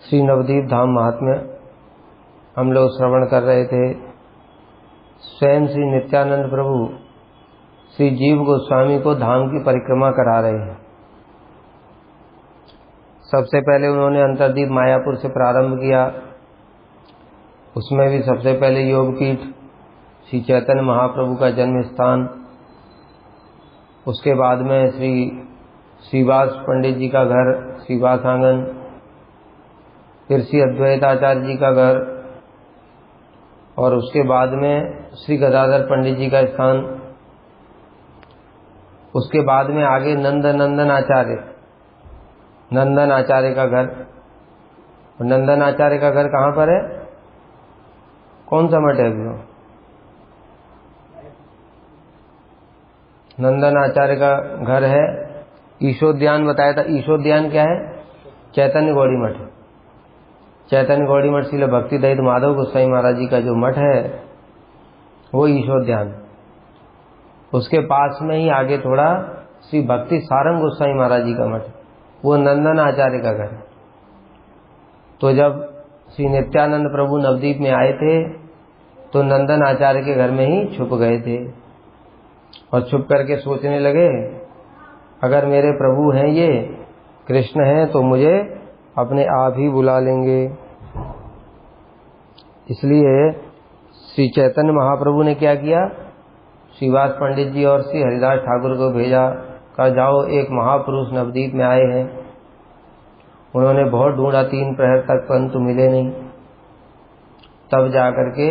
श्री नवदीप धाम महात्म्य हम लोग श्रवण कर रहे थे। स्वयं श्री नित्यानंद प्रभु श्री जीव गोस्वामी को धाम की परिक्रमा करा रहे हैं। सबसे पहले उन्होंने अंतर्दीप मायापुर से प्रारंभ किया। उसमें भी सबसे पहले योगपीठ श्री चैतन्य महाप्रभु का जन्म स्थान, उसके बाद में श्री श्रीवास पंडित जी का घर श्रीवास आंगन, फिर श्री अद्वैताचार्य जी का घर, और उसके बाद में श्री गदाधर पंडित जी का स्थान। उसके बाद में आगे नंदन आचार्य का घर। और नंदन आचार्य का घर कहाँ पर है? कौन सा मठ है अभी? नंदन आचार्य का घर है ईशोद्यान बताया था। ईशोद्यान क्या है? चैतन्य गौड़ी मठ। चैतन्य गौड़ी मठ श्रील भक्ति दयाल माधव गोसाई महाराज जी का जो मठ है वो ईशोद्यान। उसके पास में ही आगे थोड़ा श्री भक्ति सारंग गोसाई महाराज जी का मठ, वो नंदन आचार्य का घर। तो जब श्री नित्यानंद प्रभु नवदीप में आए थे तो नंदन आचार्य के घर में ही छुप गए थे और छुप करके सोचने लगे, अगर मेरे प्रभु हैं ये कृष्ण हैं तो मुझे अपने आप ही बुला लेंगे। इसलिए श्री चैतन्य महाप्रभु ने क्या किया, श्रीवास पंडित जी और श्री हरिदास ठाकुर को भेजा, कहा जाओ एक महापुरुष नवदीप में आए हैं। उन्होंने बहुत ढूंढा 3 प्रहर तक, परंतु मिले नहीं। तब जाकर के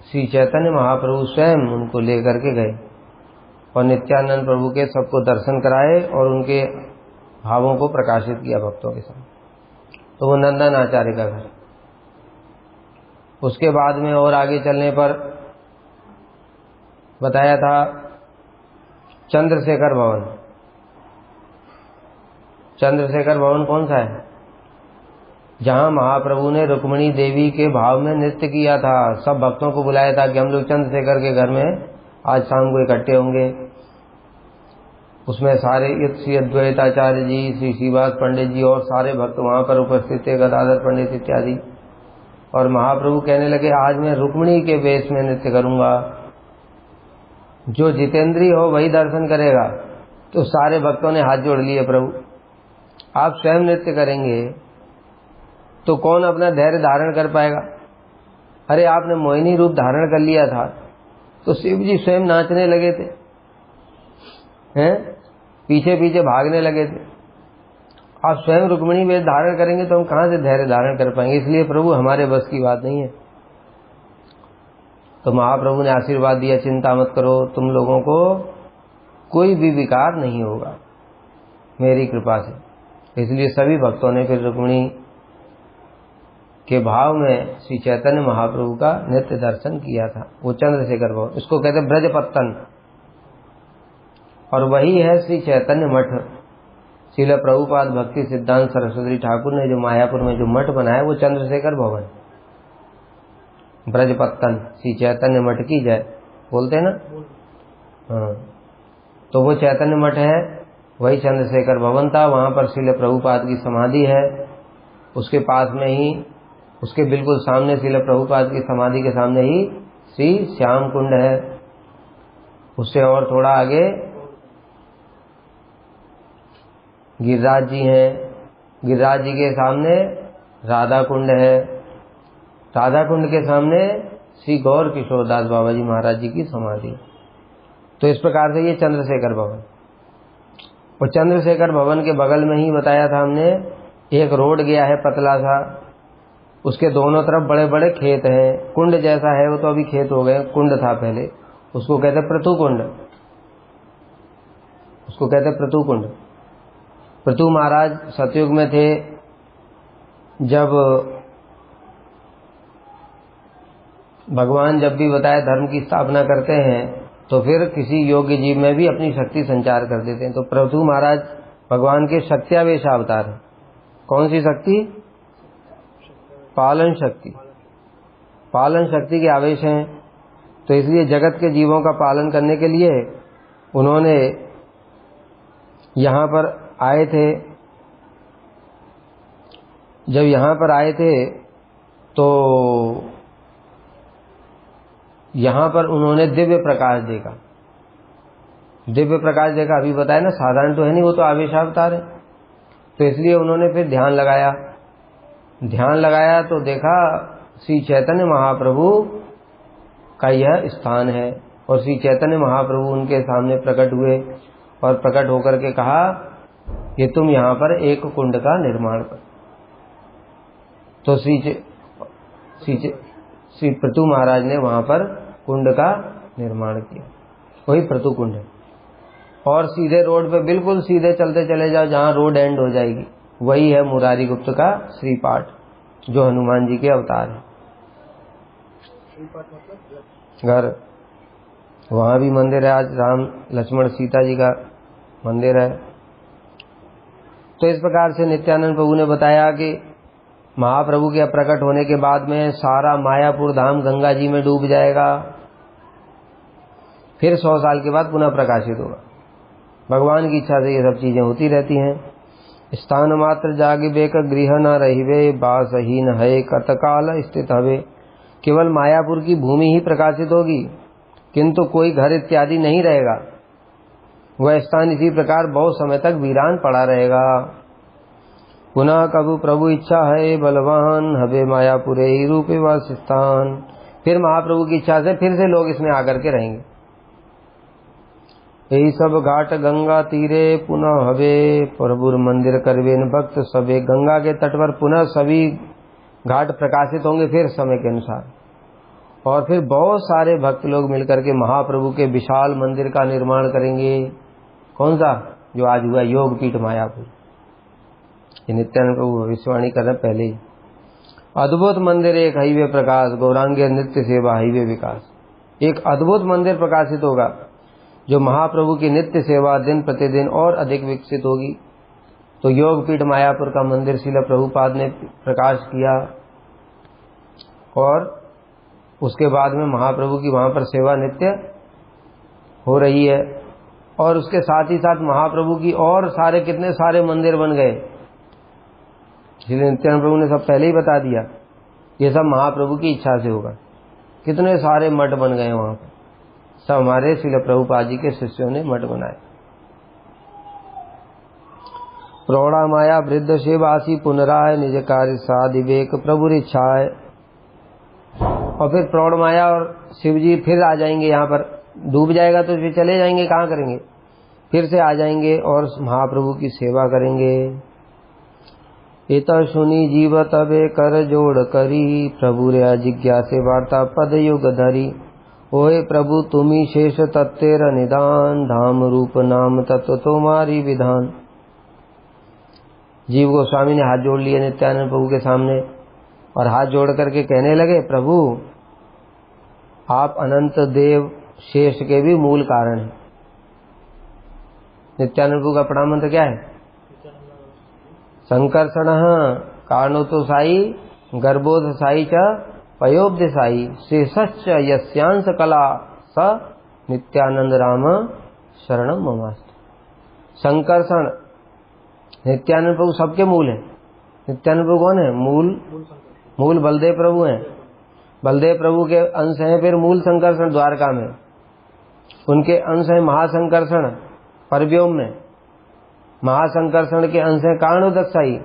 श्री चैतन्य महाप्रभु स्वयं उनको लेकर के गए और नित्यानंद प्रभु के सबको दर्शन कराए और उनके भावों को प्रकाशित किया भक्तों के साथ। तो वो नंदन आचार्य का घर। उसके बाद में और आगे चलने पर बताया था चंद्रशेखर भवन। चंद्रशेखर भवन कौन सा है? जहां महाप्रभु ने रुक्मिणी देवी के भाव में नृत्य किया था। सब भक्तों को बुलाया था कि हम लोग चंद्रशेखर के घर में आज शाम को इकट्ठे होंगे। उसमें सारे श्री अद्वैताचार्य जी, श्री श्रीवास पंडित जी और सारे भक्त वहां पर उपस्थित थे, गदाधर पंडित इत्यादि। और महाप्रभु कहने लगे आज मैं रुक्मिणी के वेश में नृत्य करूंगा, जो जितेंद्री हो वही दर्शन करेगा। तो सारे भक्तों ने हाथ जोड़ लिए, प्रभु आप स्वयं नृत्य करेंगे तो कौन अपना धैर्य धारण कर पाएगा? अरे आपने मोहिनी रूप धारण कर लिया था तो शिव जी स्वयं नाचने लगे थे, हैं पीछे पीछे भागने लगे थे। आप स्वयं रुक्मिणी वेश धारण करेंगे तो हम कहां से धैर्य धारण कर पाएंगे? इसलिए प्रभु हमारे बस की बात नहीं है। तो महाप्रभु ने आशीर्वाद दिया, चिंता मत करो, तुम लोगों को कोई भी विकार नहीं होगा मेरी कृपा से। इसलिए सभी भक्तों ने फिर रुक्मिणी के भाव में श्री चैतन्य महाप्रभु का नित्य दर्शन किया था। वो चंद्रशेखर भवन, इसको कहते ब्रजपत्तन। और वही है श्री चैतन्य मठ। श्रील प्रभुपाद भक्ति सिद्धांत सरस्वती ठाकुर ने जो मायापुर में जो मठ बनाया वो चंद्रशेखर भवन, ब्रजपत्तन, श्री चैतन्य मठ की जय बोलते हैं ना। हाँ, तो वो चैतन्य मठ है, वही चंद्रशेखर भवन था। वहां पर श्रील प्रभुपाद की समाधि है। उसके पास में ही, उसके बिल्कुल सामने श्रील प्रभुपाद की समाधि के सामने ही श्री श्याम कुंड है। उससे और थोड़ा आगे गिरिराज जी हैं। गिरिराज जी के सामने राधा कुंड है। राधा कुंड के सामने श्री गौर किशोरदास बाबा जी महाराज जी की समाधि। तो इस प्रकार से ये चंद्रशेखर भवन। और चंद्रशेखर भवन के बगल में ही बताया था हमने एक रोड गया है पतला सा, उसके दोनों तरफ बड़े बड़े खेत हैं। कुंड जैसा है, वो तो अभी खेत हो गए, कुंड था पहले, उसको कहते प्रतु कुंड, उसको कहते प्रतु कुंड। प्रतु महाराज सतयुग में थे। जब भगवान जब भी बताए धर्म की स्थापना करते हैं तो फिर किसी योग्य जीव में भी अपनी शक्ति संचार कर देते हैं। तो प्रभु महाराज भगवान के शक्त्यावेश अवतार है। कौन सी शक्ति? पालन शक्ति। पालन शक्ति के आवेश हैं। तो इसलिए जगत के जीवों का पालन करने के लिए उन्होंने यहाँ पर आए थे। जब यहाँ पर आए थे तो यहाँ पर उन्होंने दिव्य प्रकाश देखा। दिव्य प्रकाश देखा, अभी बताया ना, साधारण तो है नहीं, वो तो आवेशावतार है। तो इसलिए उन्होंने फिर ध्यान लगाया। ध्यान लगाया तो देखा श्री चैतन्य महाप्रभु का यह स्थान है, और श्री चैतन्य महाप्रभु उनके सामने प्रकट हुए और प्रकट होकर के कहा कि तुम यहाँ पर एक कुंड का निर्माण करो। तो श्री प्रतु महाराज ने वहां पर कुंड का निर्माण किया, वही प्रतु कुंड है। और सीधे रोड पे बिल्कुल सीधे चलते चले जाओ, जहां रोड एंड हो जाएगी, वही है मुरारी गुप्त का श्रीपाठ, जो हनुमान जी के अवतार है। घर, वहां भी मंदिर है, आज राम लक्ष्मण सीता जी का मंदिर है। तो इस प्रकार से नित्यानंद प्रभु ने बताया कि महाप्रभु के प्रकट होने के बाद में सारा मायापुर धाम गंगा जी में डूब जाएगा, फिर 100 साल के बाद पुनः प्रकाशित होगा। भगवान की इच्छा से ये सब चीजें होती रहती हैं। स्थान मात्र जागिबेक गृह न रहिवे, बासहीन है कतकाल स्थित हवे। केवल मायापुर की भूमि ही प्रकाशित होगी, किंतु कोई घर इत्यादि नहीं रहेगा। वह स्थान इसी प्रकार बहुत समय तक वीरान पड़ा रहेगा। पुनः कबू प्रभु इच्छा है बलवान, हवे मायापुरे ही रूपे वासस्थान। फिर महाप्रभु की इच्छा से फिर से लोग इसमें आकर के रहेंगे। यही सब घाट गंगा तीरे पुनः हवे, प्रभुर मंदिर करवेन भक्त सबे। गंगा के तट पर पुनः सभी घाट प्रकाशित होंगे फिर समय के अनुसार, और फिर बहुत सारे भक्त लोग मिलकर के महाप्रभु के विशाल मंदिर का निर्माण करेंगे। कौन सा? जो आज हुआ योगपीठ मायापुर। ये नित्यानंद प्रभु भविष्यवाणी कर रहे पहले ही। अद्भुत मंदिर एक हईवे प्रकाश, गौरांगे नित्य सेवा हईवे विकास। एक अद्भुत मंदिर प्रकाशित होगा, जो महाप्रभु की नित्य सेवा दिन प्रतिदिन और अधिक विकसित होगी। तो योगपीठ मायापुर का मंदिर श्रील प्रभुपाद ने प्रकाश किया, और उसके बाद में महाप्रभु की वहां पर सेवा नित्य हो रही है। और उसके साथ ही साथ महाप्रभु की और सारे कितने सारे मंदिर बन गए, इसलिए नित्यानंद प्रभु ने सब पहले ही बता दिया। ये सब महाप्रभु की इच्छा से होगा। कितने सारे मठ बन गए वहां पर, सब हमारे श्रील प्रभुपाद जी के शिष्यों ने मठ बनाए। प्रौढ़ा माया वृद्ध शिवासी पुनराय, निज कार्य साधिवेक प्रभु इच्छाए। और फिर प्रौढ़ माया और शिव जी फिर आ जाएंगे यहाँ पर। डूब जाएगा तो फिर चले जाएंगे, कहाँ करेंगे? फिर से आ जाएंगे और महाप्रभु की सेवा करेंगे। इत सुनी जीव तबे कर जोड़ करी, प्रभु रे जिज्ञासे वार्ता पद युग धरी। ओहे प्रभु तुम्ही शेष तत्तेर निदान, धाम रूप नाम तत्व तुम्हारी विधान। जीव गोस्वामी ने हाथ जोड़ लिए नित्यानंद प्रभु के सामने, और हाथ जोड़ करके कहने लगे, प्रभु आप अनंत देव शेष के भी मूल कारण हैं। नित्यानंद प्रभु का प्रणाम मंत्र क्या है? संकर्षण कारणोतो साई, गर्भोध साई च पयोब्ध साई, शेषश्च यस्यांश कला स नित्यानंद राम शरणम ममास्तु। संकर्षण, नित्यानंद प्रभु सबके मूल है। नित्यानंद प्रभु कौन है? मूल बलदेव प्रभु हैं। बलदेव प्रभु के अंश हैं फिर मूल संकर्षण द्वारका में, उनके अंश हैं महासंकर्षण परव्योम में, महासंकर्षण के अंश हैं कारणोदकसाई,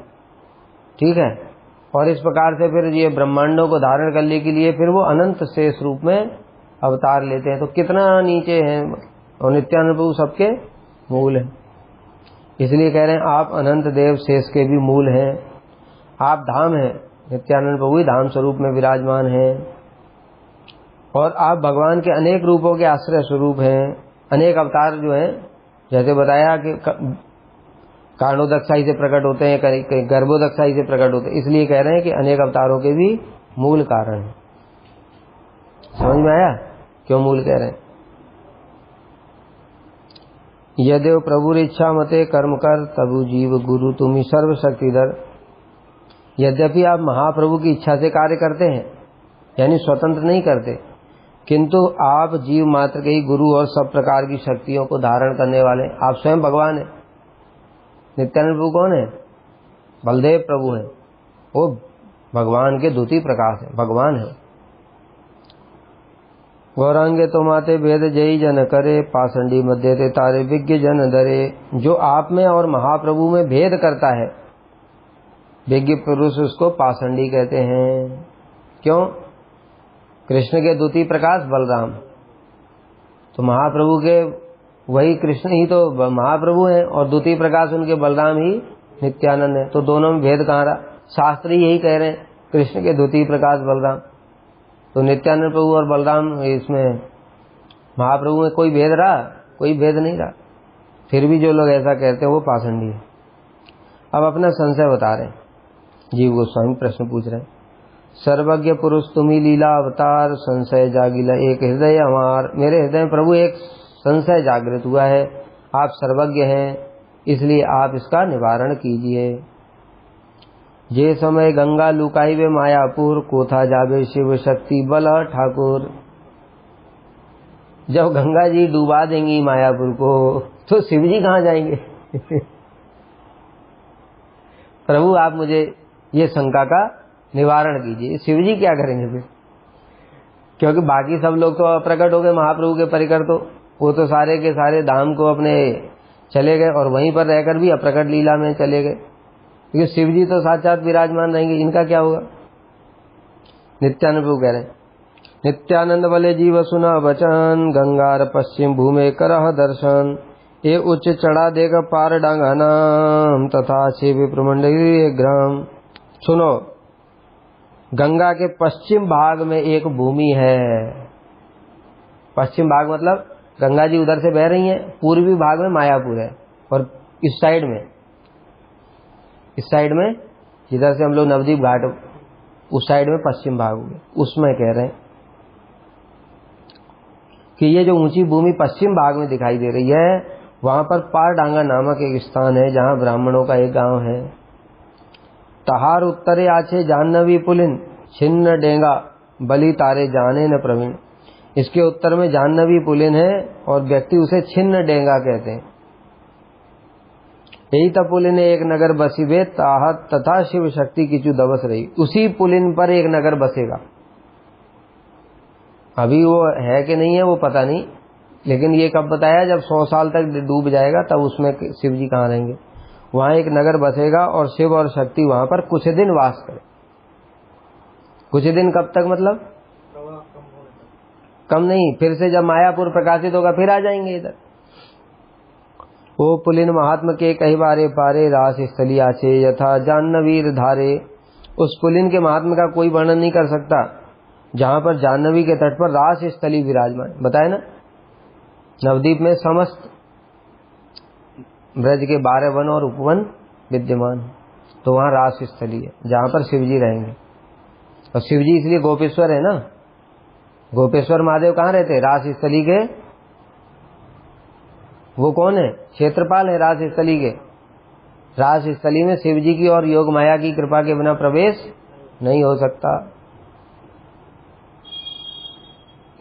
ठीक है। और इस प्रकार से फिर ये ब्रह्मांडों को धारण करने के लिए फिर वो अनंत शेष रूप में अवतार लेते हैं। तो कितना नीचे हैं, और नित्यानंद प्रभु सबके मूल हैं। इसलिए कह रहे हैं आप अनंत देव शेष के भी मूल हैं, आप धाम हैं। नित्यानंद प्रभु ही धाम स्वरूप में विराजमान हैं, और आप भगवान के अनेक रूपों के आश्रय स्वरूप हैं। अनेक अवतार जो हैं, जैसे बताया कि कारणोदकसाई से प्रकट होते हैं, कहीं गर्भोदकसाई से प्रकट होते हैं। इसलिए कह रहे हैं कि अनेक अवतारों के भी मूल कारण है। समझ में आया क्यों मूल कह रहे हैं? यदेव प्रभु इच्छा मते कर्म कर, तबु जीव गुरु तुम्ही सर्वशक्तिधर। यद्यपि आप महाप्रभु की इच्छा से कार्य करते हैं, यानी स्वतंत्र नहीं करते, किंतु आप जीव मात्र के ही गुरु और सब प्रकार की शक्तियों को धारण करने वाले। आप स्वयं भगवान हैं। नित्यानंद प्रभु कौन है? बलदेव प्रभु हैं। वो भगवान के द्वितीय प्रकाश है, भगवान है। गौरांगे तो माते भेद जय जन करे, पाषंडी मध्य ते तारे विज्ञ जन धरे। जो आप में और महाप्रभु में भेद करता है, विज्ञ पुरुष उसको पाषंडी कहते हैं। क्यों? कृष्ण के द्वितीय प्रकाश बलराम, तो महाप्रभु के वही कृष्ण ही तो महाप्रभु हैं और द्वितीय प्रकाश उनके बलराम ही नित्यानंद है। तो दोनों में भेद कहाँ रहा? शास्त्र यही कह रहे हैं, कृष्ण के द्वितीय प्रकाश बलराम, तो नित्यानंद प्रभु और बलराम, इसमें महाप्रभु में कोई भेद रहा? कोई भेद नहीं रहा। फिर भी जो लोग ऐसा कहते हैं वो पाषंडी है। अब अपना संशय बता रहे हैं, जीव गोस्वामी प्रश्न पूछ रहे हैं। सर्वज्ञ पुरुष तुम्ही लीला अवतार, संशय जागिला एक हृदय हमार। मेरे हृदय में प्रभु एक संशय जागृत हुआ है, आप सर्वज्ञ हैं, इसलिए आप इसका निवारण कीजिए। जे समय गंगा लुकाई वे मायापुर, कोथा जावे शिव शक्ति बल ठाकुर। जब गंगा जी डुबा देंगी मायापुर को तो शिव जी कहाँ जाएंगे? प्रभु आप मुझे ये शंका का निवारण कीजिए, शिव जी क्या करेंगे फिर? क्योंकि बाकी सब लोग तो अप्रकट हो गए महाप्रभु के परिकर, तो वो तो सारे के सारे धाम को अपने चले गए और वहीं पर रहकर भी अप्रकट लीला में चले गए, क्योंकि शिव जी तो साक्षात विराजमान रहेंगे, इनका क्या होगा? नित्यानंद प्रभु कह रहे हैं, नित्यानंद बले जीव सुना वचन, गंगार पश्चिम भूमे करह दर्शन। ये उच्च चढ़ा देगा पार डांगा नाम, तथा शिव प्रमंडली ग्राम। सुनो, गंगा के पश्चिम भाग में एक भूमि है। पश्चिम भाग मतलब गंगा जी उधर से बह रही हैं, पूर्वी भाग में मायापुर है, और इस साइड में जिधर से हम लोग नवदीप घाट, उस साइड में पश्चिम भाग हुए, उसमें कह रहे हैं कि ये जो ऊंची भूमि पश्चिम भाग में दिखाई दे रही है, वहां पर पारडांगा नामक एक स्थान है जहां ब्राह्मणों का एक गांव है। तहार उत्तरे आछे जाह्नवी पुलिन, छिन्न डेंगा बलि तारे जाने न प्रवीण। इसके उत्तर में जाह्नवी पुलिन है और व्यक्ति उसे छिन्न डेंगा कहते हैं। यही तब पुलिन एक नगर बसी वे ताहत, तथा शिव शक्ति किचु दबस रही। उसी पुलिन पर एक नगर बसेगा, अभी वो है कि नहीं है वो पता नहीं, लेकिन ये कब बताया? जब 100 साल तक डूब जाएगा तब उसमें शिव जी कहाँ रहेंगे। वहां एक नगर बसेगा और शिव और शक्ति वहां पर कुछ दिन वास करे। कुछ दिन कब तक? मतलब कम नहीं, फिर से जब मायापुर प्रकाशित होगा फिर आ जाएंगे इधर। ओ पुलिन महात्मा के कई बारे पारे, रास स्थली आचे यथा जाह्नवीर धारे। उस पुलिन के महात्मा का कोई वर्णन नहीं कर सकता, जहां पर जाह्नवी के तट पर रास स्थली विराजमान। बताए ना, नवदीप में समस्त ब्रज के 12 वन और उपवन विद्यमान, तो वहां रास स्थली है जहां पर शिवजी रहेंगे। और शिवजी इसलिए गोपेश्वर है ना, गोपेश्वर महादेव कहाँ रहते? रास स्थली के। वो कौन है? क्षेत्रपाल है रास स्थली के। रास स्थली में शिवजी की और योग माया की कृपा के बिना प्रवेश नहीं हो सकता,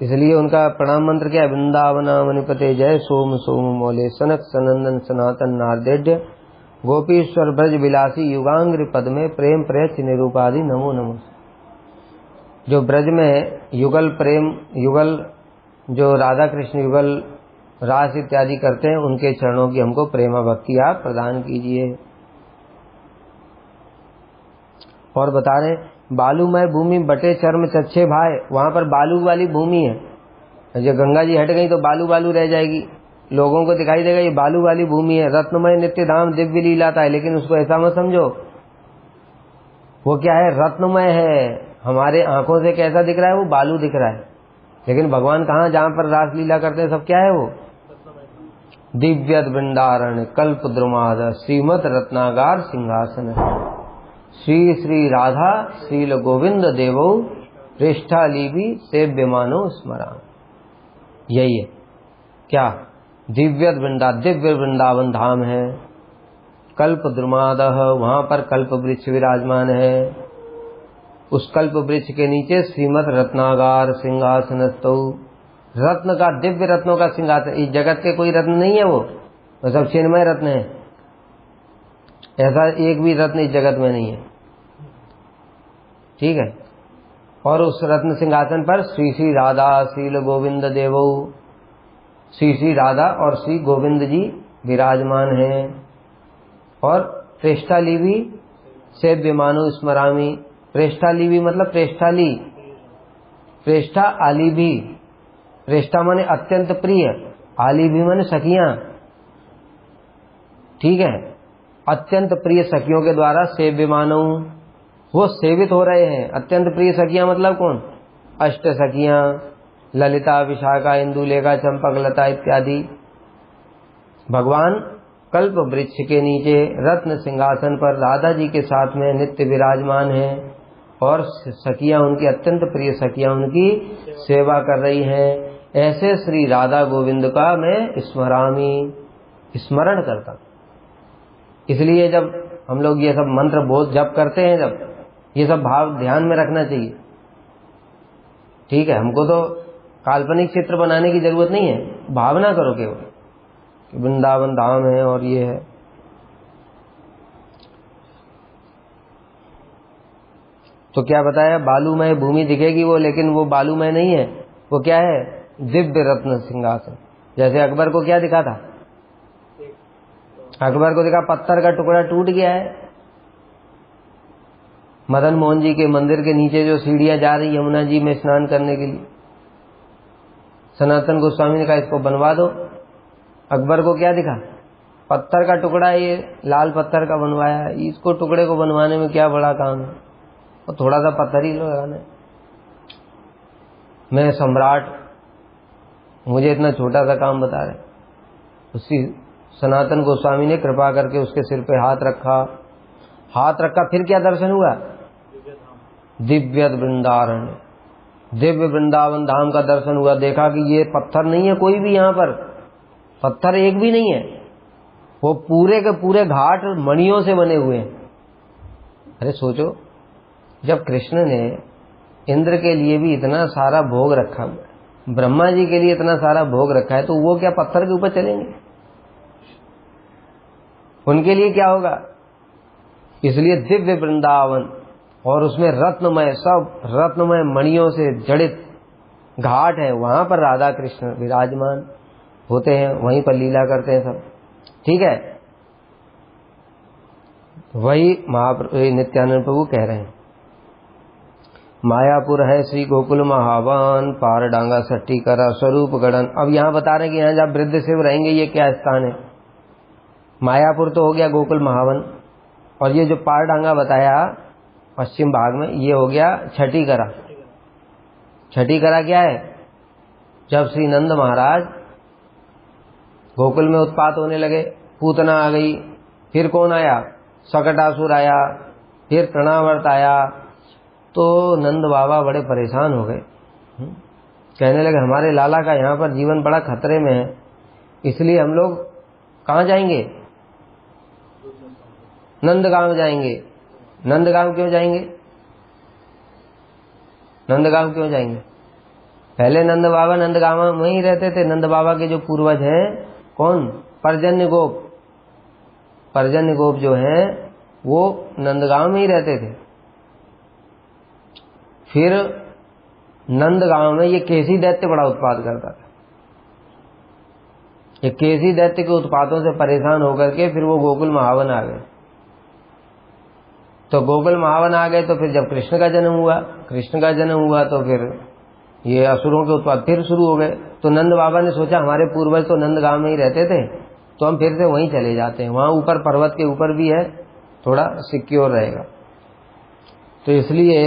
इसलिए उनका प्रणाम मंत्र क्या है? वृंदावनावनिपते जय सोम सोम मोले, सनक सनंदन सनातन नारदेड्य, गोपीश्वर ब्रज विलासी युगांग्र पद में प्रेम प्रेच निरूपादि नमो नमो। जो ब्रज में युगल प्रेम, युगल जो राधा कृष्ण युगल रास इत्यादि करते हैं, उनके चरणों की हमको प्रेमा भक्ति आप प्रदान कीजिए। और बता रहे बालूमय भूमि बटे चर्म चच्छे भाई, वहां पर बालू वाली भूमि है। जब गंगा जी हट गई तो बालू बालू रह जाएगी, लोगों को दिखाई देगा ये बालू वाली भूमि है। रत्नमय नित्य धाम दिव्य लीलाता है, लेकिन उसको ऐसा मत समझो, वो क्या है? रत्नमय है। हमारे आंखों से कैसा दिख रहा है? वो बालू दिख रहा है, लेकिन भगवान कहाँ जहां पर रास लीला करते हैं सब क्या है? वो दिव्य वृंदारण कल्प द्रुमाद श्रीमद रत्नागार सिंहासन। श्री श्री राधा श्रील गोविंद देवो पृष्ठा लीबी सेव्यमानो स्मरा। यही है क्या? दिव्य वृंदावन धाम है। कल्प द्रुमाद, वहां पर कल्प वृक्ष विराजमान है। उस कल्प वृक्ष के नीचे श्रीमद रत्नागार सिंहासन। रत्न का, दिव्य रत्नों का सिंहासन। इस जगत के कोई रत्न नहीं है, वो सब चिन्मय रत्न है। ऐसा एक भी रत्न इस जगत में नहीं है। ठीक है। और उस रत्न सिंहासन पर श्री श्री राधा शील गोविंद देवो, श्री श्री राधा और श्री गोविंद जी विराजमान हैं। और प्रेष्ठालीवी सेव्यमानो स्मरामि, प्रेष्ठालीवी मतलब प्रेष्ठाली, प्रेष्ठा आलीभी, प्रेष्ठा माने अत्यंत प्रिय, आलीभी माने सखियां, ठीक है। अत्यंत प्रिय सखियों के द्वारा सेव्यमानो, वो सेवित हो रहे हैं। अत्यंत प्रिय सखियां मतलब कौन? अष्ट सखियां, ललिता विशाखा इंदुलेखा चंपक लता इत्यादि। भगवान कल्प वृक्ष के नीचे रत्न सिंहासन पर राधा जी के साथ में नित्य विराजमान हैं और सखियां उनकी, अत्यंत प्रिय सखियां उनकी सेवा कर रही हैं। ऐसे श्री राधा गोविंद का मैं स्मरामी, स्मरण करता। इसलिए जब हम लोग ये सब मंत्र बोध जप करते हैं, जब ये सब भाव ध्यान में रखना चाहिए, ठीक है। हमको तो काल्पनिक चित्र बनाने की जरूरत नहीं है, भावना करो केवल कि वृंदावन धाम है और ये है। तो क्या बताया, बालूमय भूमि दिखेगी वो, लेकिन वो बालूमय नहीं है, वो क्या है? दिव्य रत्न सिंहासन। जैसे अकबर को क्या दिखा था? अकबर को दिखा पत्थर का टुकड़ा टूट गया है। मदन मोहन जी के मंदिर के नीचे जो सीढ़ियां जा रही यमुना जी में स्नान करने के लिए, सनातन गोस्वामी ने कहा इसको बनवा दो। अकबर को क्या दिखा? पत्थर का टुकड़ा, ये लाल पत्थर का बनवाया है, इसको टुकड़े को बनवाने में क्या बड़ा काम है, और थोड़ा सा पत्थर ही लगाना है। मैं सम्राट, मुझे इतना छोटा सा काम बता रहे। उसी सनातन गोस्वामी ने कृपा करके उसके सिर पे हाथ रखा, हाथ रखा, फिर क्या दर्शन हुआ? दिव्य वृंदावन, दिव्य वृंदावन धाम का दर्शन हुआ। देखा कि ये पत्थर नहीं है कोई भी, यहाँ पर पत्थर एक भी नहीं है, वो पूरे के पूरे घाट मणियों से बने हुए हैं। अरे सोचो, जब कृष्ण ने इंद्र के लिए भी इतना सारा भोग रखा, ब्रह्मा जी के लिए इतना सारा भोग रखा है, तो वो क्या पत्थर के ऊपर चलेंगे? उनके लिए क्या होगा? इसलिए दिव्य वृंदावन, और उसमें रत्नमय, सब रत्नमय मणियों से जड़ित घाट है, वहां पर राधा कृष्ण विराजमान होते हैं, वहीं पर लीला करते हैं सब, ठीक है। वही नित्यानंद प्रभु कह रहे हैं, मायापुर है श्री गोकुल महावन, पार डांगा सट्टी करा स्वरूप गढ़न। अब यहाँ बता रहे हैं कि यहाँ जब वृद्ध शिव रहेंगे ये क्या स्थान है। मायापुर तो हो गया गोकुल महावन, और ये जो पार डांगा बताया पश्चिम भाग में, ये हो गया छठी करा। छठी करा क्या है? जब श्री नंद महाराज गोकुल में उत्पात होने लगे, पूतना आ गई, फिर कौन आया? सकटासुर आया, फिर तृणावर्त आया, तो नंद बाबा बड़े परेशान हो गए। कहने लगे हमारे लाला का यहाँ पर जीवन बड़ा खतरे में है, इसलिए हम लोग कहाँ जाएंगे? नंदगांव जाएंगे। नंदगांव क्यों जाएंगे? नंदगांव क्यों जाएंगे? पहले नंद बाबा नंदगांव में ही रहते थे। नंद बाबा के जो पूर्वज हैं, कौन? पर्जन्य गोप। पर्जन्य गोप जो हैं वो नंदगांव में ही रहते थे। फिर नंदगांव में ये केसी दैत्य बड़ा उत्पात करता था। ये केसी दैत्य के उत्पातों से परेशान होकर के फिर वो गोकुल महावन आ गए। तो गोकुल महावन आ गए, तो फिर जब कृष्ण का जन्म हुआ, कृष्ण का जन्म हुआ तो फिर ये असुरों के उत्पात फिर शुरू हो गए। तो नंद बाबा ने सोचा हमारे पूर्वज तो नंदगांव में ही रहते थे, तो हम फिर से वहीं चले जाते हैं, वहां ऊपर पर्वत के ऊपर भी है, थोड़ा सिक्योर रहेगा। तो इसलिए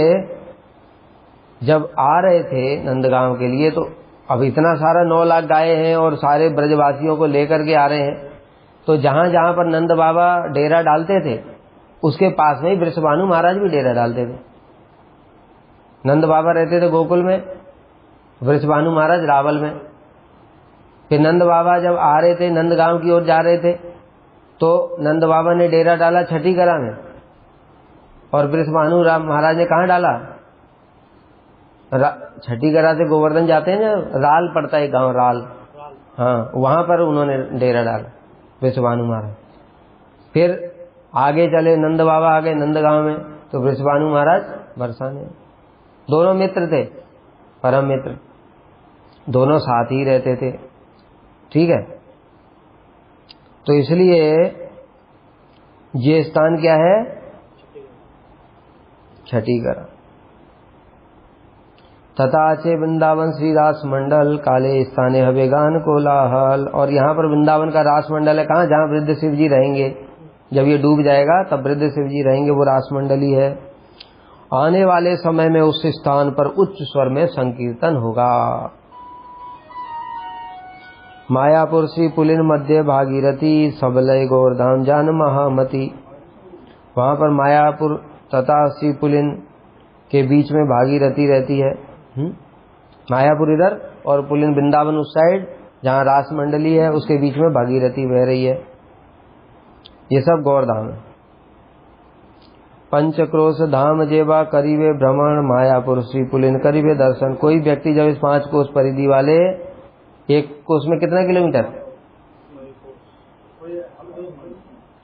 जब आ रहे थे नंदगांव के लिए, तो अब इतना सारा 9 लाख गाय हैं और सारे ब्रजवासियों को लेकर के आ रहे हैं, तो जहां जहां पर नंद बाबा डेरा डालते थे उसके पास में ही वृषभानु महाराज भी डेरा डालते थे। नंद बाबा रहते थे गोकुल में, वृषभानु महाराज रावल में। फिर नंद बाबा जब आ रहे थे, नंदगांव की ओर जा रहे थे, तो नंद बाबा ने डेरा डाला छठी करा में, और वृषभानु महाराज ने कहाँ डाला? छठी करा से गोवर्धन जाते हैं ना, राल पड़ता है गांव, राल, हाँ, वहां पर उन्होंने डेरा डाला वृषभानु महाराज। फिर आगे चले, नंद बाबा आ गए नंदगांव में, तो वृषभानु महाराज बरसाने। दोनों मित्र थे, परम मित्र, दोनों साथ ही रहते थे। ठीक है, तो इसलिए ये स्थान क्या है? छठीगढ़। तथा चे वृंदावन श्री रास मंडल काले स्थाने हवेगान कोलाहल। और यहाँ पर वृंदावन का रास मंडल है। कहाँ? जहाँ वृद्ध शिव जी रहेंगे। जब ये डूब जाएगा तब वृद्ध शिव जी रहेंगे, वो रास मंडल ही है। आने वाले समय में उस स्थान पर उच्च स्वर में संकीर्तन होगा। मायापुर श्री पुलिन मध्य भागीरथी सबलय गोवर्धन जान महामती। वहां पर मायापुर तथा श्री पुलिन के बीच में भागीरथी रहती है। मायापुर इधर और पुलिन वृंदावन उस साइड, जहाँ रास मंडली है उसके बीच में भागीरथी बह रही है। ये सब गौरधाम है। पंचक्रोश धाम जेवा करीबे भ्रमण मायापुर श्री पुलिन करीबे दर्शन। कोई व्यक्ति जब इस 5 कोस परिधि वाले, एक कोस में कितना किलोमीटर?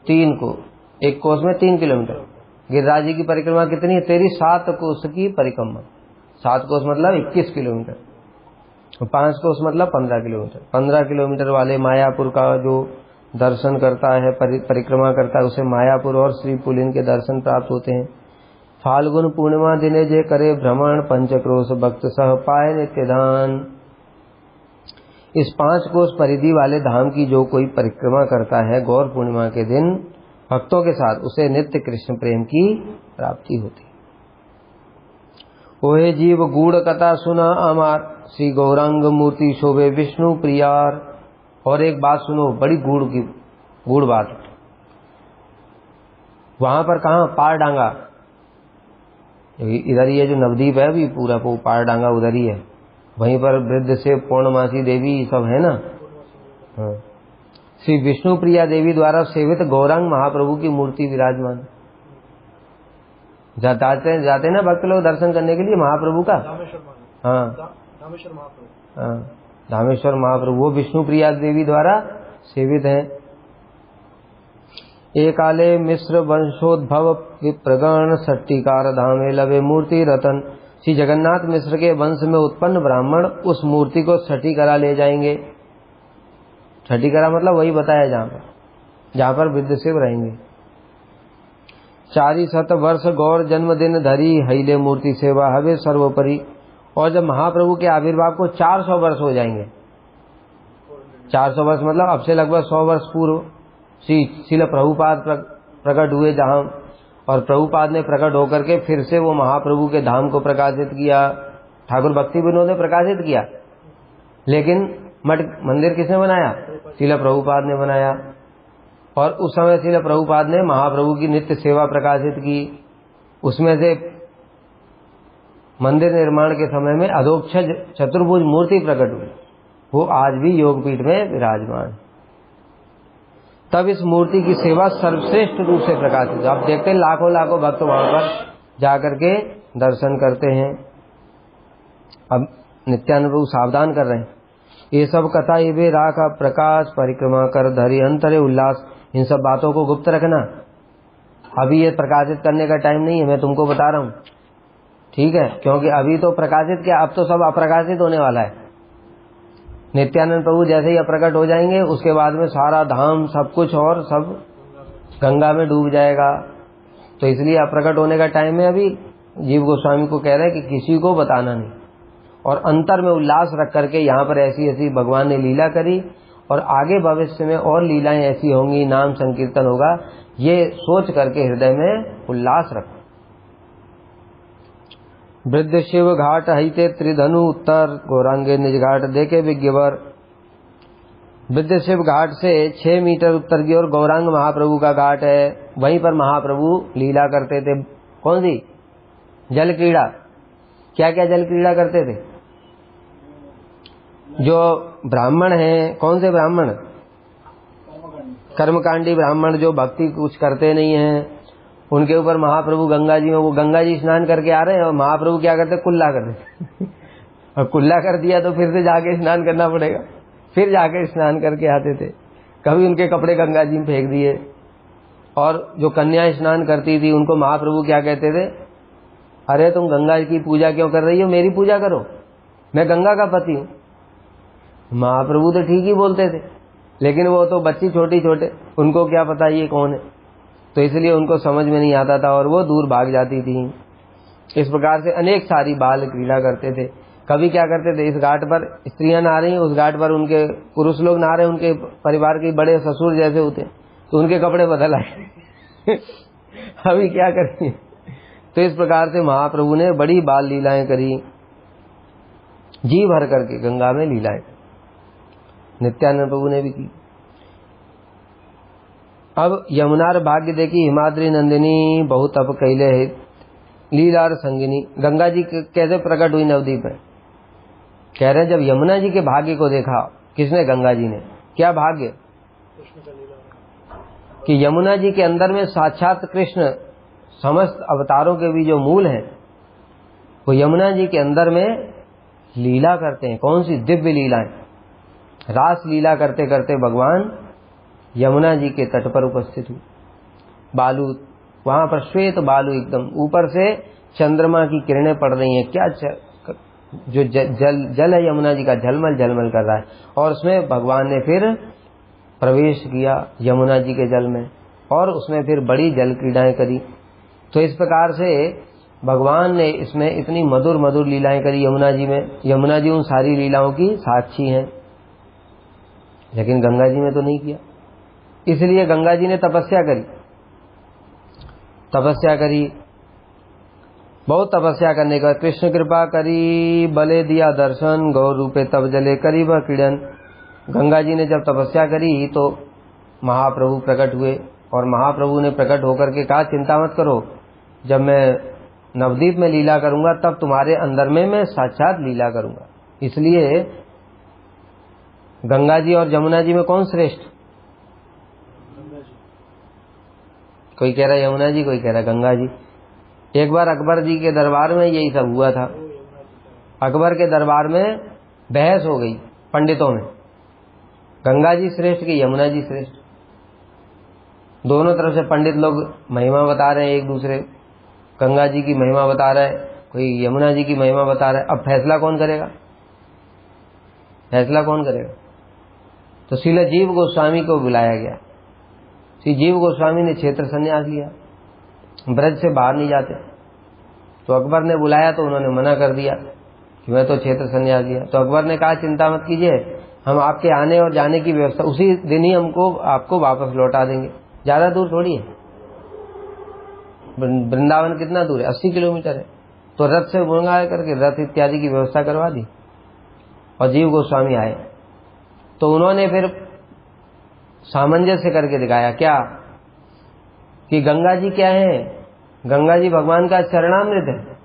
3 को, एक कोस में 3 किलोमीटर। गिरिराज जी की परिक्रमा कितनी है? तेरी 7 कोस की परिक्रमा। 7 कोस मतलब 21 किलोमीटर, 5 कोस मतलब 15 किलोमीटर। 15 किलोमीटर वाले मायापुर का जो दर्शन करता है, परिक्रमा करता है, उसे मायापुर और श्री पुलिन के दर्शन प्राप्त होते हैं। फाल्गुन पूर्णिमा दिने जे करे भ्रमण पंचक्रोश भक्त सह पाए नित्यदान। इस 5 कोस परिधि वाले धाम की जो कोई परिक्रमा करता है गौर पूर्णिमा के दिन भक्तों के साथ, उसे नित्य कृष्ण प्रेम की प्राप्ति होती है। ओहे जीव गूढ़ कथा सुना अमार श्री गौरांग मूर्ति शोभे विष्णु प्रियार। और एक बात सुनो, बड़ी गूढ़ बात। वहां पर कहाँ? पारडांगा, इधर ये जो नवद्वीप है अभी पूरा वो पारडांगा उधर ही है। वहीं पर वृद्ध से पूर्णमासी देवी सब है ना। हाँ। श्री विष्णु प्रिया देवी द्वारा सेवित गौरांग महाप्रभु की मूर्ति विराजमान। जाते ना भक्त लोग दर्शन करने के लिए महाप्रभु का। हाँ, धामेश्वर महाप्रभु, वो विष्णु प्रिया देवी द्वारा सेवित हैं। एकाले मिश्र वंशोद्भव विप्रगण सट्टिकार धामे लवे मूर्ति रतन। श्री जगन्नाथ मिश्र के वंश में उत्पन्न ब्राह्मण उस मूर्ति को छठीकरा ले जाएंगे। छठीकरा मतलब वही बताया जहाँ पर वृद्ध शिव रहेंगे। 40 वर्ष गौर जन्मदिन धरी हईले मूर्ति सेवा हवे सर्वोपरि। और जब महाप्रभु के आविर्भाव को 400 वर्ष हो जाएंगे, 400 वर्ष मतलब अब से लगभग 100 वर्ष पूर्व श्रील प्रभुपाद प्रकट हुए जहाँ, और प्रभुपाद ने प्रकट होकर के फिर से वो महाप्रभु के धाम को प्रकाशित किया। ठाकुर भक्ति विनोद ने प्रकाशित किया, लेकिन मठ मंदिर किसने बनाया? श्रील प्रभुपाद ने बनाया। और उस समय श्रील प्रभुपाद ने महाप्रभु की नित्य सेवा प्रकाशित की। उसमें से मंदिर निर्माण के समय में अधोक्षज चतुर्भुज मूर्ति प्रकट हुई, वो आज भी योगपीठ में विराजमान। तब इस मूर्ति की सेवा सर्वश्रेष्ठ रूप से प्रकाशित। आप देखते हैं लाखों लाखों भक्त वहां पर जाकर के दर्शन करते हैं। अब नित्यानंद प्रभु सावधान कर रहे हैं, ये सब कथा ये भी राखा प्रकाश परिक्रमा कर धरी अंतरे उल्लास। इन सब बातों को गुप्त रखना, अभी ये प्रकाशित करने का टाइम नहीं है, मैं तुमको बता रहा हूँ, ठीक है? क्योंकि अभी तो प्रकाशित क्या, अब तो सब अप्रकाशित होने वाला है। नित्यानंद प्रभु जैसे ही अप्रकट हो जाएंगे उसके बाद में सारा धाम सब कुछ और सब गंगा में डूब जाएगा। तो इसलिए अप्रकट होने का टाइम है अभी। जीव गोस्वामी को कह रहे हैं कि किसी को बताना नहीं, और अंतर में उल्लास रख करके यहाँ पर ऐसी ऐसी भगवान ने लीला करी और आगे भविष्य में और लीलाएं ऐसी होंगी, नाम संकीर्तन होगा, ये सोच करके हृदय में उल्लास रखो। वृद्ध शिव घाट हईते त्रिधनु उत्तर गौरांगे निज घाट देखे विज्ञवर। वृद्ध शिव घाट से 6 मीटर उत्तर की ओर गौरांग महाप्रभु का घाट है। वहीं पर महाप्रभु लीला करते थे। कौन सी? जल क्रीड़ा। क्या क्या जल क्रीड़ा करते थे? जो ब्राह्मण हैं, कौन से ब्राह्मण? कर्मकांडी ब्राह्मण, जो भक्ति कुछ करते नहीं हैं, उनके ऊपर महाप्रभु गंगा जी में, वो गंगा जी स्नान करके आ रहे हैं और महाप्रभु क्या करते? कुल्ला कर देते। और कुल्ला कर दिया तो फिर से जाके स्नान करना पड़ेगा, फिर जाके स्नान करके आते थे। कभी उनके कपड़े गंगा जी में फेंक दिए, और जो कन्या स्नान करती थी उनको महाप्रभु क्या कहते थे, अरे तुम गंगा की पूजा क्यों कर रही हो, मेरी पूजा करो, मैं गंगा का पति हूँ। महाप्रभु तो ठीक ही बोलते थे, लेकिन वो तो बच्ची छोटी छोटे, उनको क्या पता ये कौन है, तो इसलिए उनको समझ में नहीं आता था और वो दूर भाग जाती थी। इस प्रकार से अनेक सारी बाल क्रीड़ा करते थे। कभी क्या करते थे, इस घाट पर स्त्रियां नहा रही, उस घाट पर उनके पुरुष लोग नहा रहे, उनके परिवार के बड़े ससुर जैसे होते तो उनके कपड़े बदल आए अभी क्या करें। तो इस प्रकार से महाप्रभु ने बड़ी बाल लीलाएं करी, जी भर करके गंगा में लीलाएं। नित्यानंद प्रभु ने भी की। अब यमुनार भाग्य देखी हिमाद्री नंदिनी बहुत तप कैले है लीलार संगिनी। गंगा जी कैसे प्रकट हुई नवदीप में, कह रहे जब यमुना जी के भाग्य को देखा, किसने, गंगा जी ने। क्या भाग्य कि यमुना जी के अंदर में साक्षात कृष्ण समस्त अवतारों के भी जो मूल हैं वो यमुना जी के अंदर में लीला करते हैं। कौन सी दिव्य लीलाएं, रास लीला करते करते भगवान यमुना जी के तट पर उपस्थित हुए। बालू वहां पर श्वेत बालू, एकदम ऊपर से चंद्रमा की किरणें पड़ रही हैं। क्या जो जल है यमुना जी का झलमल झलमल कर रहा है, और उसमें भगवान ने फिर प्रवेश किया यमुना जी के जल में, और उसमें फिर बड़ी जल क्रीड़ाएं करी। तो इस प्रकार से भगवान ने इसमें इतनी मधुर मधुर लीलाएं करी यमुना जी में। यमुना जी उन सारी लीलाओं की साक्षी हैं, लेकिन गंगा जी में तो नहीं किया। इसलिए गंगा जी ने तपस्या करी, बहुत तपस्या करने का। कृष्ण कृपा करी बले दिया दर्शन, गौर रूपे तब जले करी वह क्रीड़न। गंगा जी ने जब तपस्या करी तो महाप्रभु प्रकट हुए, और महाप्रभु ने प्रकट होकर के कहा चिंता मत करो, जब मैं नवदीप में लीला करूंगा तब तुम्हारे अंदर में मैं साक्षात लीला करूंगा। इसलिए गंगा जी और यमुना जी में कौन श्रेष्ठ? कोई कह रहा यमुना जी, कोई कह रहा गंगा जी। एक बार अकबर जी के दरबार में यही सब हुआ था। अकबर के दरबार में बहस हो गई पंडितों में, गंगा जी श्रेष्ठ कि यमुना जी श्रेष्ठ। दोनों तरफ से पंडित लोग महिमा बता रहे हैं, एक दूसरे गंगा जी की महिमा बता रहा है, कोई यमुना जी की महिमा बता रहा है। अब फैसला कौन करेगा, फैसला कौन करेगा? तो श्रील जीव गोस्वामी को बुलाया गया। श्री जीव गोस्वामी ने क्षेत्र संन्यास लिया, ब्रज से बाहर नहीं जाते। तो अकबर ने बुलाया तो उन्होंने मना कर दिया कि मैं तो क्षेत्र संन्यास लिया। तो अकबर ने कहा चिंता मत कीजिए, हम आपके आने और जाने की व्यवस्था उसी दिन ही आपको वापस लौटा देंगे। ज्यादा दूर थोड़ी है, वृंदावन कितना दूर है, 80 किलोमीटर है। तो रथ से मंगा करके रथ इत्यादि की व्यवस्था करवा दी, और जीव गोस्वामी आए। तो उन्होंने फिर सामंजस्य करके दिखाया क्या कि गंगा जी क्या है, गंगा जी भगवान का चरणामृत है,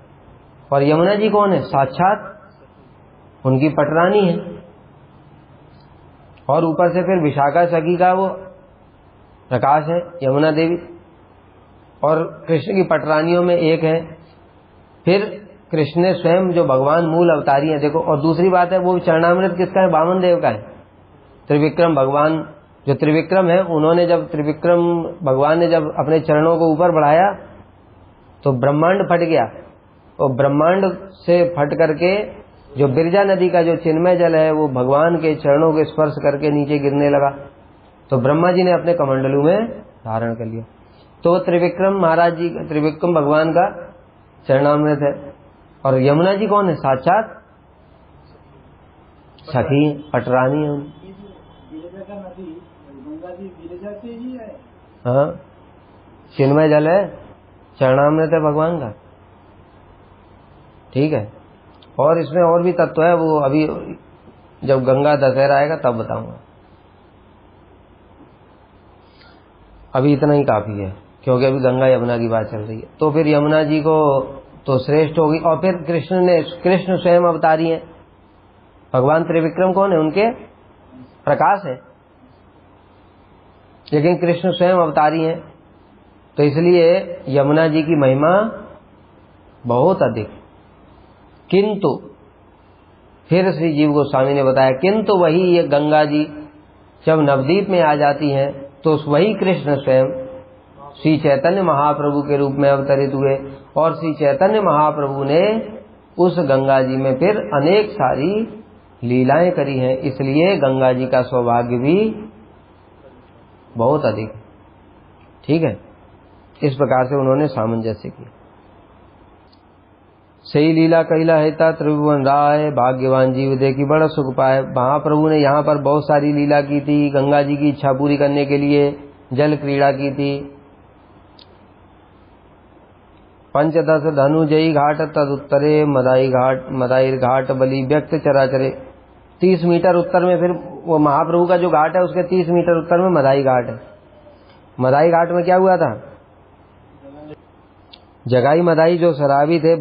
और यमुना जी कौन है, साक्षात उनकी पटरानी है। और ऊपर से फिर विशाखा सखी का वो प्रकाश है यमुना देवी, और कृष्ण की पटरानियों में एक है। फिर कृष्ण ने स्वयं जो भगवान मूल अवतारी है, देखो। और दूसरी बात है वो चरणामृत किसका है, वामन देव का है। त्रिविक्रम भगवान जो त्रिविक्रम है, उन्होंने जब त्रिविक्रम भगवान ने जब अपने चरणों को ऊपर बढ़ाया तो ब्रह्मांड फट गया, और ब्रह्मांड से फट करके जो बिरजा नदी का जो चिन्मय जल है वो भगवान के चरणों के स्पर्श करके नीचे गिरने लगा। तो ब्रह्मा जी ने अपने कमंडलू में धारण कर लिया। तो त्रिविक्रम महाराज जी, त्रिविक्रम भगवान का चरणामृत है। और यमुना जी कौन है, साक्षात सखी पटरानी है। हाँ, चिन्मय जल है, चरणामृत है भगवान का, ठीक है। और इसमें और भी तत्व है, वो अभी जब गंगा दशहरा आएगा तब बताऊंगा। अभी इतना ही काफी है, क्योंकि अभी गंगा यमुना की बात चल रही है। तो फिर यमुना जी को तो श्रेष्ठ होगी। और फिर कृष्ण स्वयं अवतारी हैं। भगवान त्रिविक्रम कौन है, उनके प्रकाश है, लेकिन कृष्ण स्वयं अवतारी हैं। तो इसलिए यमुना जी की महिमा बहुत अधिक। किंतु फिर श्री जीव गोस्वामी ने बताया, किंतु वही ये गंगा जी जब नवदीप में आ जाती हैं तो वही कृष्ण स्वयं श्री चैतन्य महाप्रभु के रूप में अवतरित हुए और श्री चैतन्य महाप्रभु ने उस गंगा जी में फिर अनेक सारी लीलाएं करी हैं, इसलिए गंगा जी का सौभाग्य भी बहुत अधिक। ठीक है, इस प्रकार से उन्होंने सामंजस्य किया। सही लीला कैला हेता त्रिभुवन राय, भाग्यवान जीव देखी बड़ा सुख पाए। महाप्रभु ने यहाँ पर बहुत सारी लीला की थी, गंगा जी की इच्छा पूरी करने के लिए जल क्रीड़ा की थी। पंचदश धनुजयी घाट तदुत्तरे मदाई घाट बलि व्यक्त चराचरे। 30 मीटर उत्तर में फिर वो महाप्रभु का जो घाट है उसके 30 मीटर उत्तर में मदाई घाट है। मदाई घाट में क्या हुआ था? जगाई मदाई जो शराबी थे,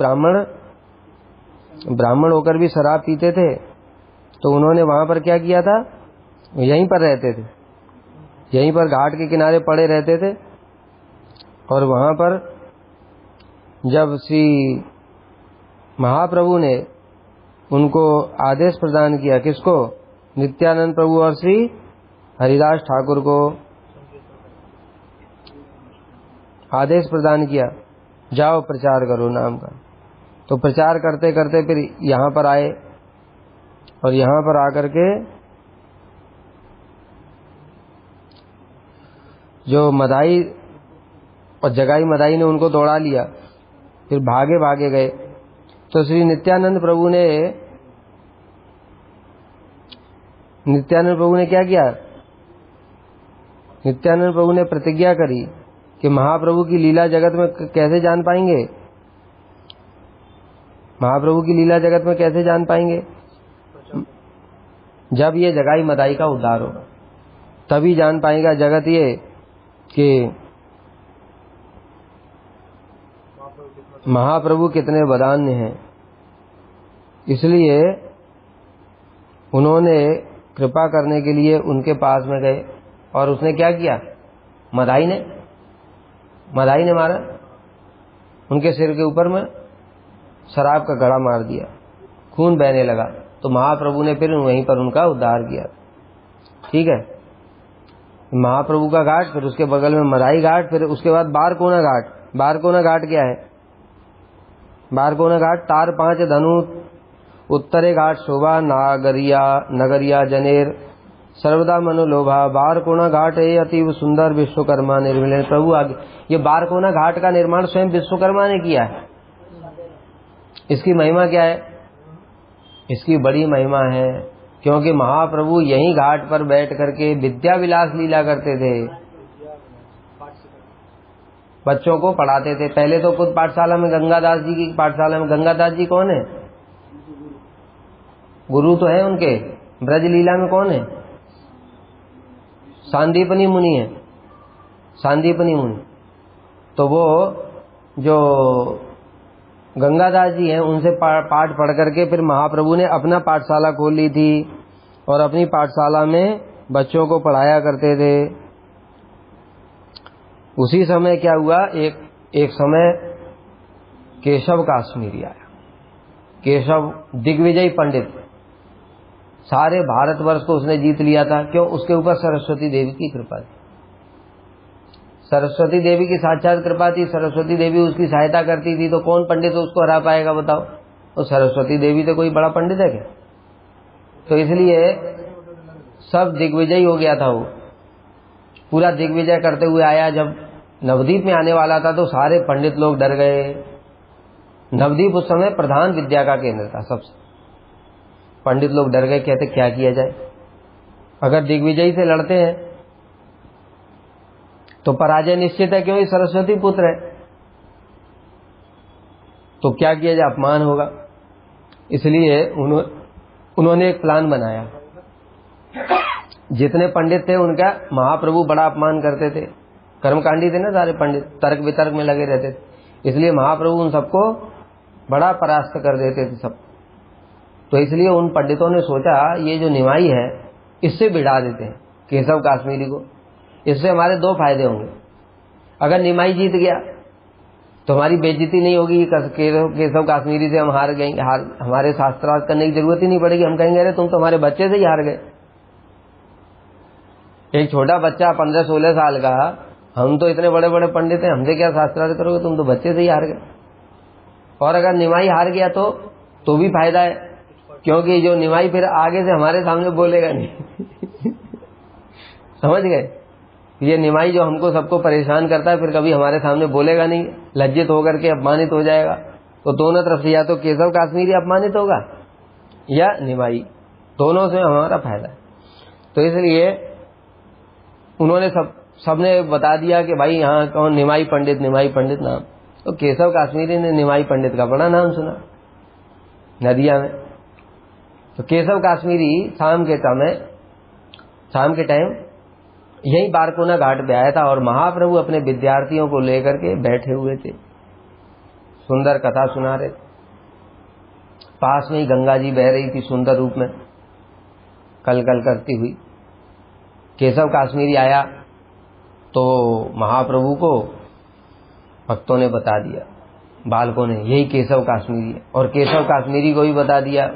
ब्राह्मण होकर भी शराब पीते थे, तो उन्होंने वहां पर क्या किया था, यहीं पर रहते थे, यहीं पर घाट के किनारे पड़े रहते थे। और वहां पर जब श्री महाप्रभु ने उनको आदेश प्रदान किया, किसको? नित्यानंद प्रभु और श्री हरिदास ठाकुर को आदेश प्रदान किया, जाओ प्रचार करो नाम का। तो प्रचार करते करते फिर यहाँ पर आए और यहाँ पर आकर के जो मदाई और जगाई मदाई ने उनको दौड़ा लिया, फिर भागे भागे गए। तो श्री नित्यानंद प्रभु ने क्या किया? नित्यानंद प्रभु ने प्रतिज्ञा करी कि महाप्रभु की लीला जगत में कैसे जान पाएंगे, महाप्रभु की लीला जगत में कैसे जान पाएंगे? जब ये जगाई मदाई का उद्धार होगा तभी जान पाएगा जगत ये कि महाप्रभु कितने वदान्य हैं। इसलिए उन्होंने कृपा करने के लिए उनके पास में गए और उसने क्या किया? मदाई ने मारा, उनके सिर के ऊपर में शराब का घड़ा मार दिया, खून बहने लगा। तो महाप्रभु ने फिर वहीं पर उनका उद्धार किया। ठीक है, महाप्रभु का घाट, फिर उसके बगल में मदाई घाट, फिर उसके बाद बारकोना घाट। बारकोना घाट क्या है? बारकोना घाट तार 5 धनु उत्तरे घाट शोभा नगरिया जनेर सर्वदा मनोलोभा। बारकोना घाट है अतीव सुंदर विश्वकर्मा निर्मिलन। प्रभु आगे, ये बारकोना घाट का निर्माण स्वयं विश्वकर्मा ने किया है। इसकी महिमा क्या है? इसकी बड़ी महिमा है क्योंकि महाप्रभु यही घाट पर बैठ करके विद्या विलास लीला करते थे, बच्चों को पढ़ाते थे। पहले तो खुद पाठशाला में गंगादास जी की पाठशाला में, गंगादास जी कौन है? गुरु तो है उनके। ब्रज लीला में कौन है? सांदीपनी मुनि है, सांदीपनी मुनि। तो वो जो गंगादास जी हैं उनसे पाठ पढ़ करके फिर महाप्रभु ने अपना पाठशाला खोल ली थी और अपनी पाठशाला में बच्चों को पढ़ाया करते थे। उसी समय क्या हुआ, एक समय केशव काश्मीरी आया। केशव दिग्विजय पंडित, सारे भारतवर्ष को उसने जीत लिया था। क्यों? उसके ऊपर सरस्वती देवी की कृपा थी। सरस्वती देवी की साक्षात कृपा थी, सरस्वती देवी उसकी सहायता करती थी। तो कौन पंडित उसको हरा पाएगा बताओ? और सरस्वती देवी तो कोई बड़ा पंडित है क्या? तो इसलिए सब दिग्विजय हो गया था। वो पूरा दिग्विजय करते हुए आया। जब नवदीप में आने वाला था तो सारे पंडित लोग डर गए। नवदीप उस समय प्रधान विद्या का केंद्र था। सबसे पंडित लोग डर गए, कहते क्या किया जाए? अगर दिग्विजय से लड़ते हैं तो पराजय निश्चित है, क्योंकि सरस्वती पुत्र है। तो क्या किया जाए? अपमान होगा। इसलिए उन्होंने एक प्लान बनाया। जितने पंडित थे उनका महाप्रभु बड़ा अपमान करते थे। कर्मकांडी थे ना सारे पंडित, तर्क वितर्क में लगे रहते थे। इसलिए महाप्रभु उन सबको बड़ा परास्त कर देते थे सब। तो इसलिए उन पंडितों ने सोचा ये जो निमाई है इससे भिड़ा देते हैं केशव काश्मीरी को। इससे हमारे 2 फायदे होंगे। अगर निमाई जीत गया तो हमारी बेइज्जती नहीं होगी, केशव काश्मीरी से हम हार गए, हमारे शास्त्रार्थ करने की जरूरत ही नहीं पड़ेगी। हम कहेंगे अरे तुम तो हमारे बच्चे से ही हार गए। एक छोटा बच्चा 15-16 साल का हम तो इतने बड़े बड़े पंडित हैं, हमसे क्या शास्त्रार्थ करोगे, तुम तो बच्चे से ही हार गए। और अगर निमाई हार गया तो भी फायदा है, क्योंकि जो निमाई फिर आगे से हमारे सामने बोलेगा नहीं। समझ गए? ये निमाई जो हमको सबको परेशान करता है फिर कभी हमारे सामने बोलेगा नहीं, लज्जित होकर के अपमानित हो जाएगा। तो दोनों तरफ से या तो केशव काश्मीरी अपमानित होगा या निमाई, दोनों से हमारा फायदा है। तो इसलिए उन्होंने सबने बता दिया कि भाई यहाँ कौन, निमाई पंडित नाम। तो केशव काश्मीरी ने निमाई पंडित का बड़ा नाम सुना नदिया में। तो केशव काश्मीरी शाम के टाइम यही बारकोना घाट पे आया था और महाप्रभु अपने विद्यार्थियों को लेकर के बैठे हुए थे, सुंदर कथा सुना रहे थे। पास में ही गंगा जी बह रही थी सुंदर रूप में, कल कल करती हुई। केशव काश्मीरी आया तो महाप्रभु को भक्तों ने बता दिया, बालकों ने, यही केशव काश्मीरी है। और केशव काश्मीरी को भी बता दिया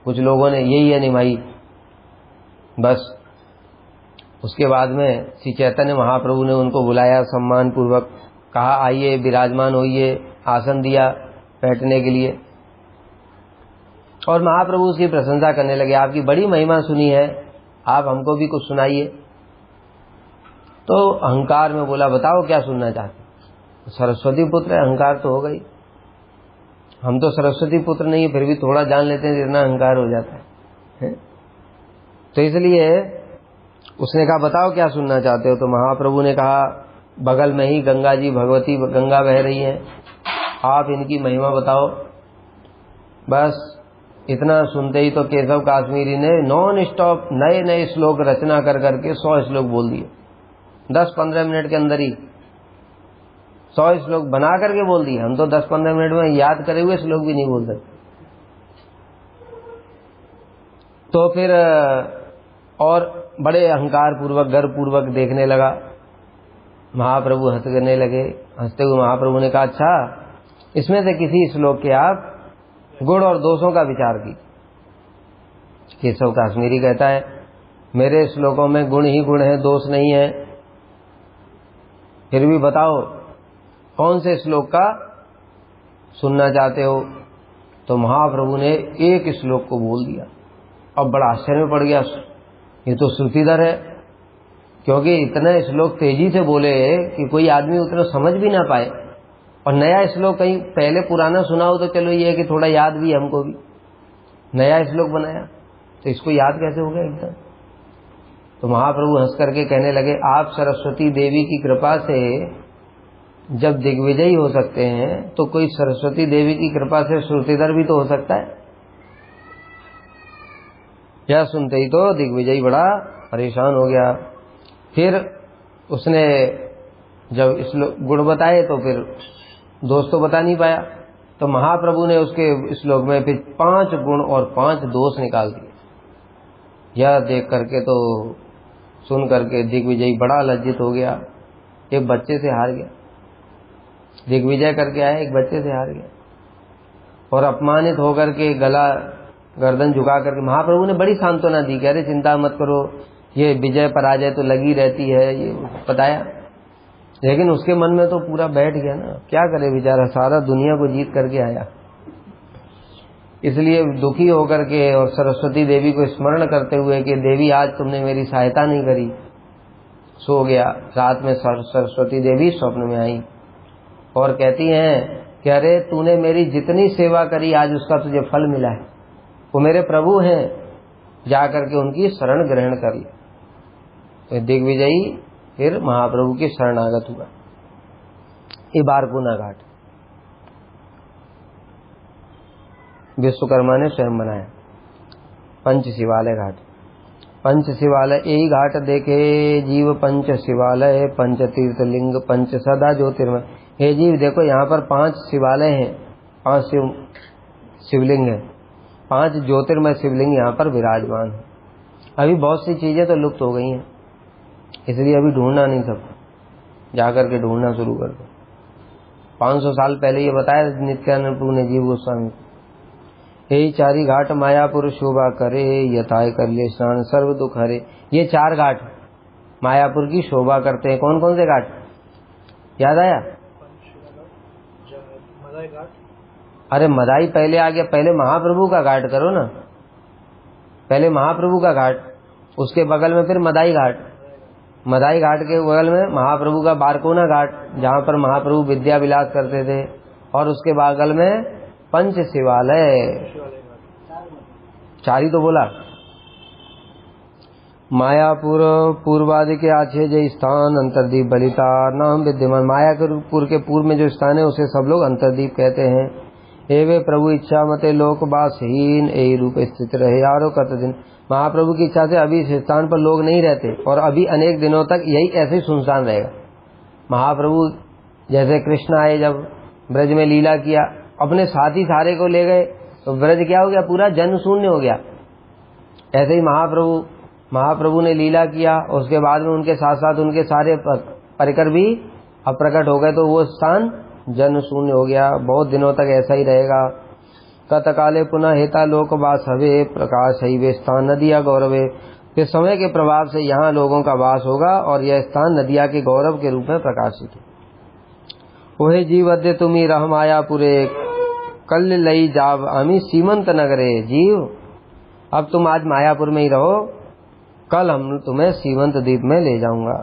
कुछ लोगों ने, यही है निमाई। बस उसके बाद में श्री चैतन्य महाप्रभु ने उनको बुलाया, सम्मान पूर्वक कहा आइए विराजमान होइए, आसन दिया बैठने के लिए। और महाप्रभु उसकी प्रशंसा करने लगे, आपकी बड़ी महिमा सुनी है, आप हमको भी कुछ सुनाइए। तो अहंकार में बोला, बताओ क्या सुनना चाहते? सरस्वती पुत्र है, अहंकार तो हो गई। हम तो सरस्वती पुत्र नहीं है, फिर भी थोड़ा जान लेते हैं, इतना अहंकार हो जाता है। तो इसलिए उसने कहा बताओ क्या सुनना चाहते हो? तो महाप्रभु ने कहा बगल में ही गंगा जी, भगवती गंगा बह रही हैं, आप इनकी महिमा बताओ। बस इतना सुनते ही तो केशव काश्मीरी ने नॉन स्टॉप नए नए श्लोक रचना कर करके 100 श्लोक बोल दिए। 10-15 मिनट के अंदर ही 100 श्लोक बना करके बोल दिए। हम तो 10-15 मिनट में याद करे हुए श्लोक भी नहीं बोल सकते। तो फिर और बड़े अहंकार पूर्वक, गर्व पूर्वक देखने लगा। महाप्रभु हंसने लगे। हंसते हुए महाप्रभु ने कहा अच्छा, इसमें से किसी श्लोक के आप गुण और दोषों का विचार की। केशव काश्मीरी कहता है मेरे श्लोकों में गुण ही गुण है, दोष नहीं है। फिर भी बताओ कौन से श्लोक का सुनना चाहते हो? तो महाप्रभु ने एक श्लोक को बोल दिया और बड़ा आश्चर्य में पड़ गया, ये तो श्रुतिधर है। क्योंकि इतने श्लोक तेजी से बोले कि कोई आदमी उतना समझ भी ना पाए। और नया श्लोक कहीं पहले पुराना सुना हो तो चलो ये है कि थोड़ा याद भी हमको भी, नया श्लोक बनाया तो इसको याद कैसे हो गया एकदम? तो महाप्रभु हंस करके कहने लगे आप सरस्वती देवी की कृपा से जब दिग्विजयी हो सकते हैं तो कोई सरस्वती देवी की कृपा से श्रुतिधर भी तो हो सकता है। यह सुनते ही तो दिग्विजयी बड़ा परेशान हो गया। फिर उसने जब इस गुण बताए तो फिर दोष तो बता नहीं पाया। तो महाप्रभु ने उसके श्लोक में फिर 5 गुण और 5 दोष निकाल दिए। यह देख करके तो सुन करके दिग्विजयी बड़ा लज्जित हो गया। एक बच्चे से हार गया, दिग्विजय करके आया, एक बच्चे से हार गया। और अपमानित होकर के गला गर्दन झुका करके महाप्रभु ने बड़ी सांत्वना दी कि अरे चिंता मत करो, ये विजय पराजय तो लगी रहती है, ये बताया। लेकिन उसके मन में तो पूरा बैठ गया ना, क्या करे बेचारा, सारा दुनिया को जीत करके आया। इसलिए दुखी होकर के और सरस्वती देवी को स्मरण करते हुए कि देवी आज तुमने मेरी सहायता नहीं करी, सो गया। रात में सरस्वती देवी स्वप्न में आई और कहती हैं कि अरे तूने मेरी जितनी सेवा करी आज उसका तुझे फल मिला है, वो मेरे प्रभु हैं, जाकर के उनकी शरण ग्रहण कर ली। तो दिग्विजयी फिर महाप्रभु की शरणागत हुआ। ये बारकोना घाट विश्वकर्मा ने स्वयं बनाया। पंच शिवालय घाट, पंच शिवालय यही घाट देखे जीव, पंच शिवालय, पंच तीर्थ लिंग, पंच सदा ज्योतिर्मय। हे जीव देखो यहाँ पर 5 शिवालय हैं, 5 शिवलिंग है, 5 ज्योतिर्मय शिवलिंग यहाँ पर विराजमान है। अभी बहुत सी चीजें तो लुप्त हो गई हैं, इसलिए अभी ढूंढना नहीं सकता, जाकर के ढूंढना शुरू कर दो। 500 साल पहले ये बताया नित्यानंद प्रभु ने जीव गोस्वामी को। यही 4 घाट मायापुर शोभा करे, यथाय कर ले स्नान सर्व दुख हरे। ये 4 घाट मायापुर की शोभा करते हैं। कौन कौन से घाट? याद आया? मदाई घाट। अरे मदाई पहले आ गया, पहले महाप्रभु का घाट करो ना, पहले महाप्रभु का घाट, उसके बगल में फिर मदाई घाट, मदाई घाट के बगल में महाप्रभु का बारकोना घाट जहाँ पर महाप्रभु विद्या विलास करते थे, और उसके बगल में पंच शिवालय, चार ही तो बोला। मायापुर पूर्वादि के आछे जय स्थान अंतरदीप बलिता नाम विद्यमान। मायापुर के पूर्व में जो स्थान है उसे सब लोग अंतरदीप कहते हैं। एवे प्रभु इच्छा मते लोक बासहीन यही रूप स्थित रहे यारो कत दिन। महाप्रभु की इच्छा से अभी इस स्थान पर लोग नहीं रहते और अभी अनेक दिनों तक यही ऐसे ही सुनसान रहेगा। महाप्रभु जैसे कृष्ण आए, जब ब्रज में लीला किया, अपने साथी सारे को ले गए तो ब्रज क्या हो गया, पूरा जन शून्य हो गया। ऐसे ही महाप्रभु ने लीला किया, उसके बाद में उनके साथ साथ उनके सारे परिकर भी अप्रकट हो गए, तो वो स्थान जन शून्य हो गया। बहुत दिनों तक ऐसा ही रहेगा। कतकाले पुनः हेता लोक वास हवे प्रकाश ही वे स्थान नदिया गौरवे। फिर समय के प्रभाव से यहाँ लोगों का वास होगा और यह स्थान नदिया के गौरव के रूप में प्रकाशित है। ओहे जीव अद्य तुम्ही रह मायापुरे कल लई जाव अमी सीमंत नगरे। जीव अब तुम आज मायापुर में ही रहो, कल हम तुम्हें सीमंत द्वीप में ले जाऊंगा।